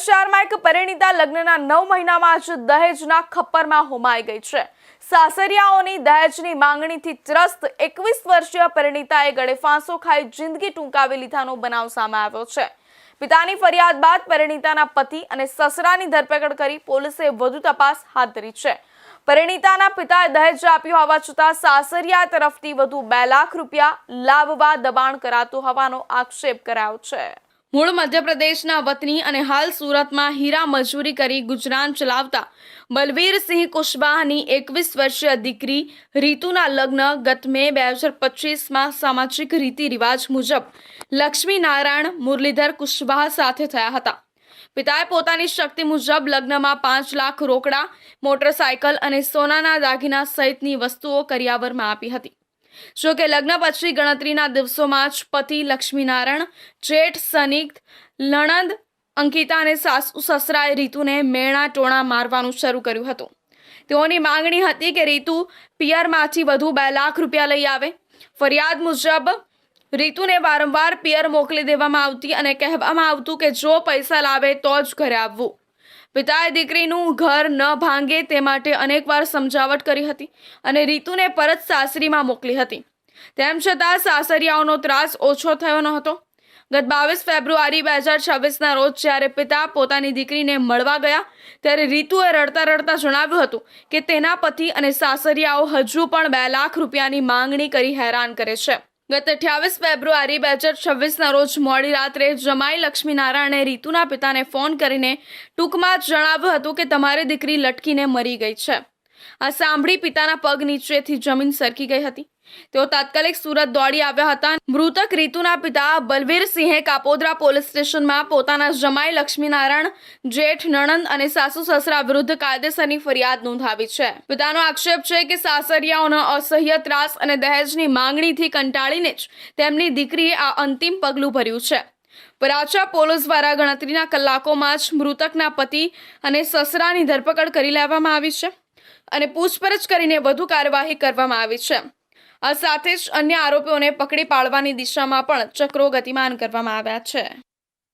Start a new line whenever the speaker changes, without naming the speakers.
શહેરમાં એક પરિણીતા લગ્નના 9 મહિનામાં જ દહેજના ખપ્પરમાં હોમાઈ ગઈ છે। સાસરિયાઓની દહેજની માંગણીથી ત્રસ્ત 21 વર્ષીય પરિણીતાએ ગળે ફાંસો ખાઈ જિંદગી ટૂંકાવી લીધાનો બનાવ સામે આવ્યો છે। પિતાની ફરિયાદ બાદ પરિણીતાના પતિ અને સસરાની ધરપકડ કરી પોલીસે વધુ તપાસ હાથ ધરી છે। પરિણીતાના પિતાએ દહેજ આપ્યું હોવા છતાં સાસરિયા તરફથી વધુ 2 લાખ રૂપિયા લાવવા દબાણ કરાતું હોવાનો આક્ષેપ કરાયો છે। મૂળ મધ્યપ્રદેશના વતની અને હાલ સુરતમાં હીરા મજૂરી કરી ગુજરાન ચલાવતા બલવીરસિંહ કુશવાહાની 21 વર્ષીય દીકરી રીતુના લગ્ન ગત મે 2025માં સામાજિક રીતિ રિવાજ મુજબ લક્ષ્મીનારાયણ મુરલીધર કુશવાહા સાથે થયા હતા। પિતાએ પોતાની શક્તિ મુજબ લગ્નમાં 5 લાખ રોકડા, મોટરસાયકલ અને સોનાના દાગીના સહિતની વસ્તુઓ કરિયાવરમાં આપી હતી। જો કે લગ્ન પછી ગણતરીના દિવસોમાં જ પતિ લક્ષ્મીનારાયણ, જેઠ સનિગ્ધ, નણંદ અંકિતા અને સાસુ સસરાએ રીતુને મેણા ટોણા મારવાનું શરૂ કર્યું હતું। તેઓની માંગણી હતી કે રીતુ પિયરમાંથી વધુ 2 લાખ રૂપિયા લઈ આવે। ફરિયાદ મુજબ રીતુને વારંવાર પિયર મોકલી દેવામાં આવતી અને કહેવામાં આવતું કે જો પૈસા લાવે તો જ ઘરે આવવું। પિતાએ દીકરીનું ઘર ન ભાંગે તે માટે અનેકવાર સમજાવટ કરી હતી અને રીતુને પરત સાસરીમાં મોકલી હતી। તેમ છતાં સાસરિયાઓનો ત્રાસ ઓછો થયો ન હતો। ગત 22 ફેબ્રુઆરી 2026ના રોજ જ્યારે પિતા પોતાની દીકરીને મળવા ગયા ત્યારે રીતુએ રડતા રડતા જણાવ્યું હતું કે તેના પતિ અને સાસરિયાઓ હજુ પણ 2 લાખ રૂપિયાની માંગણી કરી હેરાન કરે છે। ગત 28 ફેબ્રુઆરી 2026ના રોજ મોડી રાત્રે જમાઈ લક્ષ્મીનારાયણે રીતુના પિતાને ફોન કરીને ટૂંકમાં જણાવ્યું હતું કે તમારી દીકરી લટકીને મરી ગઈ છે। આ સાંભળી પિતાના પગ નીચેથી જમીન સરકી ગઈ હતી। તેઓ તાત્કાલિક સુરત દોડી આવ્યા હતા। મૃતક રીતુના પિતા બલવીરસિંહે કાપોદ્રા પોલીસ સ્ટેશનમાં પોતાના જમાઈ લક્ષ્મીનારાયણ, જેઠ, નણંદ અને સાસુ સસરા વિરુદ્ધ કાયદેસરની ફરિયાદ નોંધાવી છે। પિતાનો આક્ષેપ છે કે સાસરિયાઓનો અસહ્ય ત્રાસ અને દહેજની માંગણીથી કંટાળીને જ તેમની દીકરીએ આ અંતિમ પગલું ભર્યું છે। વરાછા પોલીસ દ્વારા ગણતરીના કલાકોમાં જ મૃતકના પતિ અને સસરાની ધરપકડ કરી લેવામાં આવી છે અને પૂછપરછ કરીને વધુ કાર્યવાહી કરવામાં આવી છે। આ સાથે જ અન્ય આરોપીઓને પકડી પાડવાની દિશામાં પણ ચક્રો ગતિમાન કરવામાં આવ્યા છે।